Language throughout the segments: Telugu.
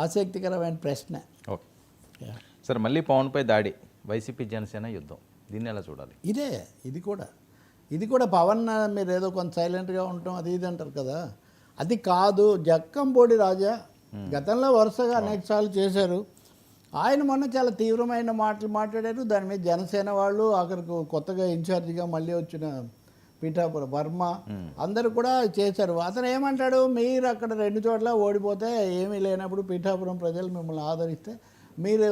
ఆసక్తికరమైన ప్రశ్న. ఓకే సార్, మళ్ళీ పవన్పై దాడి, వైసీపీ జనసేన యుద్ధం, దీన్ని ఎలా చూడాలి? ఇది కూడా పవన్ మీరు ఏదో కొంత సైలెంట్గా ఉంటాం అది ఇది అంటారు కదా, అది కాదు. జక్కంపూడి రాజా గతంలో వరుసగా అనేక సార్లు చేశారు. ఆయన మొన్న చాలా తీవ్రమైన మాటలు మాట్లాడారు. దాని మీద జనసేన వాళ్ళు, అక్కడికి కొత్తగా ఇన్ఛార్జిగా మళ్ళీ వచ్చిన పీఠాపురం వర్మ అందరూ కూడా చేశారు. అతను ఏమంటాడు, మీరు అక్కడ 2 చోట్ల ఓడిపోతే ఏమీ లేనప్పుడు పీఠాపురం ప్రజలు మిమ్మల్ని ఆదరిస్తే మీరు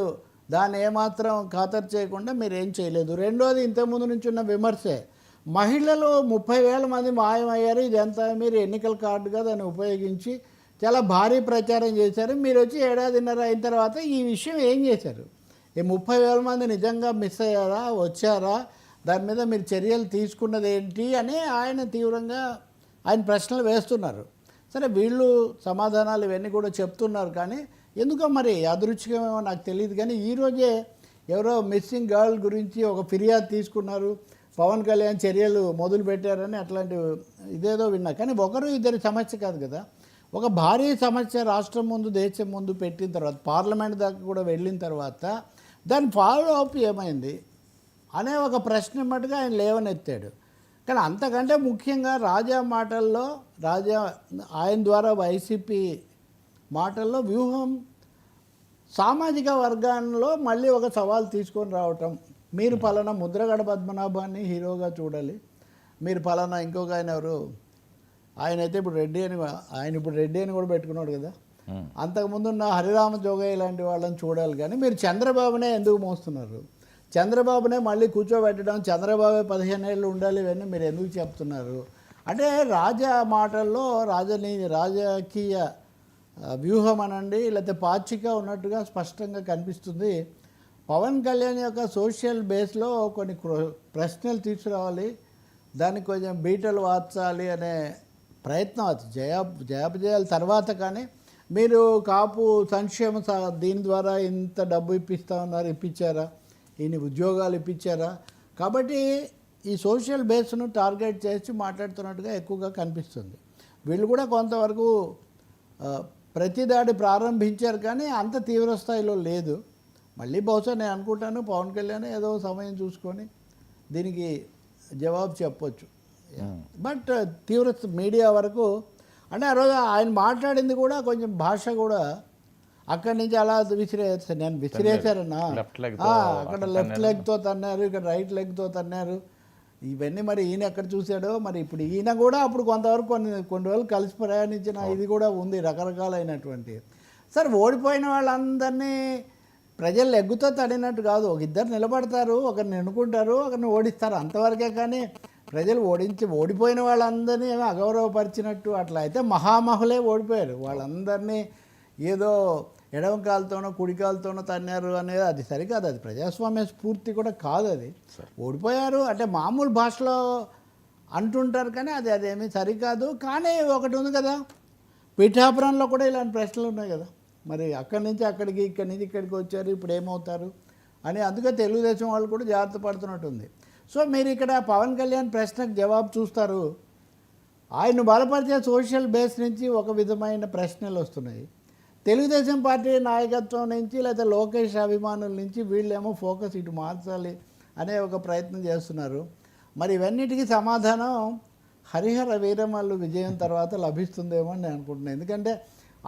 దాన్ని ఏమాత్రం ఖాతరు చేయకుండా మీరు ఏం చేయలేదు. రెండోది, ఇంతకుముందు నుంచి ఉన్న విమర్శే, మహిళలు 30,000 మంది మాయమయ్యారు, ఇదంతా మీరు ఎన్నికల కార్డుగా దాన్ని ఉపయోగించి చాలా భారీ ప్రచారం చేశారు. మీరు వచ్చి 1.5 ఏడాది అయిన తర్వాత ఈ విషయం ఏం చేశారు? ఈ 30,000 మంది నిజంగా మిస్ అయ్యారా, వచ్చారా, దాని మీద మీరు చర్యలు తీసుకున్నది ఏంటి అని ఆయన తీవ్రంగా ఆయన ప్రశ్నలు వేస్తున్నారు. సరే, వీళ్ళు సమాధానాలు ఇవన్నీ కూడా చెప్తున్నారు. కానీ ఎందుకో మరి అదృచ్ఛికమేమో నాకు తెలియదు. కానీ ఈరోజే ఎవరో మిస్సింగ్ గర్ల్ గురించి ఒక ఫిర్యాదు తీసుకున్నారు, పవన్ కళ్యాణ్ చర్యలు మొదలు పెట్టారని అట్లాంటి ఇదేదో విన్నా. కానీ 1-2 సమస్య కాదు కదా, ఒక భారీ సమస్య రాష్ట్రం ముందు, దేశం ముందు పెట్టిన తర్వాత, పార్లమెంట్ దాకా కూడా వెళ్ళిన తర్వాత దాని ఫాలో అప్ ఏమైంది అనే ఒక ప్రశ్న మటుగా ఆయన లేవనెత్తాడు. కానీ అంతకంటే ముఖ్యంగా రాజా మాటల్లో, ఆయన ద్వారా వైసీపీ మాటల్లో వ్యూహం, సామాజిక వర్గాల్లో మళ్ళీ ఒక సవాల్ తీసుకొని రావటం. మీరు పలానా ముద్రగడ పద్మనాభాన్ని హీరోగా చూడాలి, మీరు పలానా ఇంకొక ఆయన ఎవరు, ఆయన అయితే ఇప్పుడు రెడ్డి అని కూడా పెట్టుకున్నాడు కదా, అంతకుముందున్న హరిరామ జోగయ్య లాంటి వాళ్ళని చూడాలి. కానీ మీరు చంద్రబాబునే ఎందుకు మోస్తున్నారు? చంద్రబాబునే మళ్ళీ కూర్చోబెట్టడం, చంద్రబాబే 15 ఏళ్ళు ఉండాలి, ఇవన్నీ మీరు ఎందుకు చెప్తున్నారు అంటే రాజా మాటల్లో రాజకీయ వ్యూహం అనండి, లేకపోతే పాచిక ఉన్నట్టుగా స్పష్టంగా కనిపిస్తుంది. పవన్ కళ్యాణ్ యొక్క సోషల్ బేస్లో కొన్ని ప్రశ్నలు తీసుకురావాలి, దానికి కొంచెం బీటలు వార్చాలి అనే ప్రయత్నం. అది జయాపజయాల తర్వాత. కానీ మీరు కాపు సంక్షేమ దీని ద్వారా ఇంత డబ్బు ఇప్పిస్తా ఉన్నారు, ఇప్పించారా? ఇన్ని ఉద్యోగాలు ఇప్పించారా? కాబట్టి ఈ సోషల్ బేస్ను టార్గెట్ చేసి మాట్లాడుతున్నట్టుగా ఎక్కువగా కనిపిస్తుంది. వీళ్ళు కూడా కొంతవరకు ప్రతిదాడి ప్రారంభించారు, కానీ అంత తీవ్ర స్థాయిలో లేదు. మళ్ళీ బహుశా నేను అనుకుంటాను పవన్ కళ్యాణ్ ఏదో సమయం చూసుకొని దీనికి జవాబు చెప్పొచ్చు. బట్ తీవ్ర మీడియా వరకు అంటే ఆ రోజు ఆయన మాట్లాడింది కూడా కొంచెం భాష కూడా అక్కడి నుంచి అలా విసిరేశారన్నా, అక్కడ లెఫ్ట్ లెగ్తో తన్నారు, ఇక్కడ రైట్ లెగ్తో తన్నారు. ఇవన్నీ మరి ఈయన ఎక్కడ చూశాడో మరి. ఇప్పుడు ఈయన కూడా అప్పుడు కొంతవరకు కొన్ని రోజులు కలిసి ప్రయాణించిన ఇది కూడా ఉంది, రకరకాలైనటువంటి. సరే, ఓడిపోయిన వాళ్ళందరినీ ప్రజలు ఎగ్గుతో తడినట్టు కాదు, ఒక ఇద్దరు నిలబడతారు, ఒకరిని ఎన్నుకుంటారు, ఒకరిని ఓడిస్తారు, అంతవరకే. కానీ ప్రజలు ఓడిపోయిన వాళ్ళందరినీ ఏమో అగౌరవపరిచినట్టు అట్లా అయితే మహామహులే ఓడిపోయారు. వాళ్ళందరినీ ఏదో ఎడమ కాలుతోనో కుడి కాలుతోనో తన్నారు అనేది అది సరికాదు, అది ప్రజాస్వామ్య స్ఫూర్తి కూడా కాదు. అది ఓడిపోయారు అంటే మామూలు భాషలో అంటుంటారు, కానీ అదేమీ సరికాదు. కానీ ఒకటి ఉంది కదా, పీఠాపురంలో కూడా ఇలాంటి ప్రశ్నలు ఉన్నాయి కదా, మరి అక్కడి నుంచి అక్కడికి, ఇక్కడి నుంచి ఇక్కడికి వచ్చారు, ఇప్పుడు ఏమవుతారు అని. అందుకే తెలుగుదేశం వాళ్ళు కూడా జాగ్రత్త పడుతున్నట్టుంది. సో మీరు ఇక్కడ పవన్ కళ్యాణ్ ప్రశ్నకు జవాబు చూస్తారు, ఆయన బలపరిచే సోషల్ బేస్ నుంచి ఒక విధమైన ప్రశ్నలు వస్తున్నాయి. తెలుగుదేశం పార్టీ నాయకత్వం నుంచి లేదా లోకేష్ అభిమానుల నుంచి వీళ్ళేమో ఫోకస్ ఇటు మార్చాలి అనే ఒక ప్రయత్నం చేస్తున్నారు. మరి ఇవన్నిటికీ సమాధానం హరిహర వీరమల్లు విజయం తర్వాత లభిస్తుందేమో అని నేను అనుకుంటున్నాను. ఎందుకంటే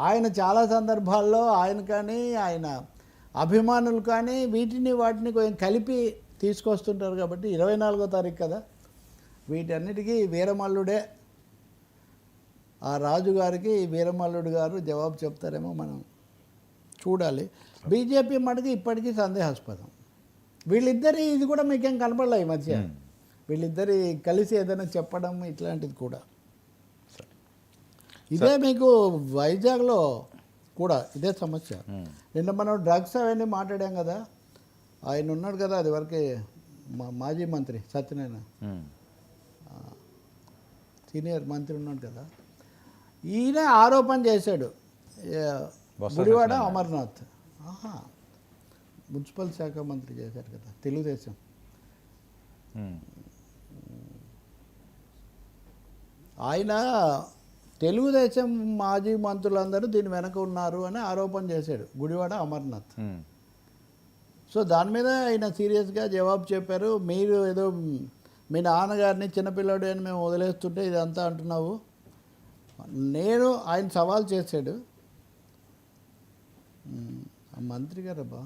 ఆయన చాలా సందర్భాల్లో ఆయన కానీ ఆయన అభిమానులు కానీ వాటిని కొంచెం కలిపి తీసుకొస్తుంటారు. కాబట్టి 24వ తారీఖు కదా, వీటన్నిటికీ వీరమల్లుడే, ఆ రాజుగారికి వీరమల్లుడు గారు జవాబు చెప్తారేమో మనం చూడాలి. బీజేపీ మటుకు ఇప్పటికీ సందేహాస్పదం. వీళ్ళిద్దరి ఇది కూడా మీకేం కనపడలే ఈ మధ్య, వీళ్ళిద్దరి కలిసి ఏదైనా చెప్పడం ఇట్లాంటిది కూడా. ఇదే మీకు వైజాగ్లో కూడా ఇదే సమస్య. నిన్న మనం డ్రగ్స్ అవన్నీ మాట్లాడాం కదా, ఆయన ఉన్నాడు కదా, అది వరకే మాజీ మంత్రి సత్యనారాయణ, సీనియర్ మంత్రి ఉన్నాడు కదా, ఈయన ఆరోపణ చేశాడు. గుడివాడ అమర్నాథ్ మున్సిపల్ శాఖ మంత్రి చేశారు కదా తెలుగుదేశం, ఆయన తెలుగుదేశం మాజీ మంత్రులందరూ దీని వెనక ఉన్నారు అని ఆరోపణ చేశాడు గుడివాడ అమర్నాథ్. సో దాని మీద ఆయన సీరియస్గా జవాబు చెప్పారు. మీరు ఏదో మీ నాన్నగారిని చిన్నపిల్లాడు అని మేము వదిలేస్తుంటే ఇదంతా అంటున్నావు. నేను ఆయన సవాల్ చేశాడు. ఆ మంత్రి గారు అబ్బా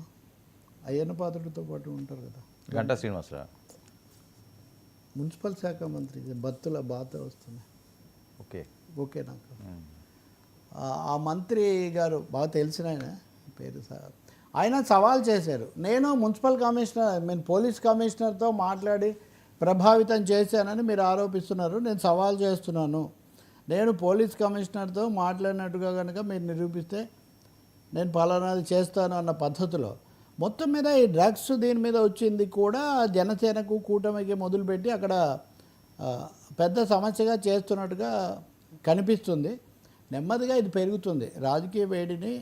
అయ్యన్న పాత్రుడితో పాటు ఉంటారు కదా, గంటా శ్రీనివాసరావు, మున్సిపల్ శాఖ మంత్రి, బత్తుల బాత వస్తుంది. ఓకే ఓకే నాకు ఆ మంత్రి గారు బాగా తెలిసిన ఆయన పేరు ఆయన సవాల్ చేశారు. నేను మున్సిపల్ కమిషనర్ పోలీస్ కమిషనర్తో మాట్లాడి ప్రభావితం చేశానని మీరు ఆరోపిస్తున్నారు. నేను సవాల్ చేస్తున్నాను. నేను పోలీస్ కమిషనర్తో మాట్లాడినట్టుగా కనుక మీరు నిరూపిస్తే నేను పలానాది చేస్తాను అన్న పద్ధతిలో మొత్తం మీద ఈ డ్రగ్స్ దీని మీద వచ్చింది కూడా జనసేనకు కూటమికి మొదలుపెట్టి అక్కడ పెద్ద సమస్యగా చేస్తున్నట్టుగా కనిపిస్తుంది. నెమ్మదిగా ఇది పెరుగుతుంది. రాజకీయ వేడిని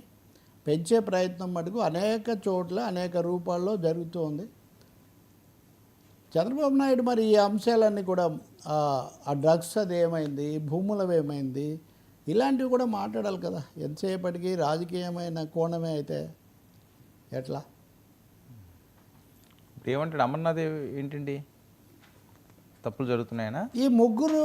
పెంచే ప్రయత్నం మటుకు అనేక చోట్ల అనేక రూపాల్లో జరుగుతూ ఉంది. చంద్రబాబు నాయుడు మరి ఈ అంశాలన్నీ కూడా ఆ డ్రగ్స్ అది ఏమైంది, భూములవి ఏమైంది, ఇలాంటివి కూడా మాట్లాడాలి కదా. ఎంతసేపటికి రాజకీయమైన కోణమే అయితే ఎట్లా? ఏమంటాడు అమర్నాథ్? ఏంటండి తప్పులు జరుగుతున్నాయనా? ఈ ముగ్గురు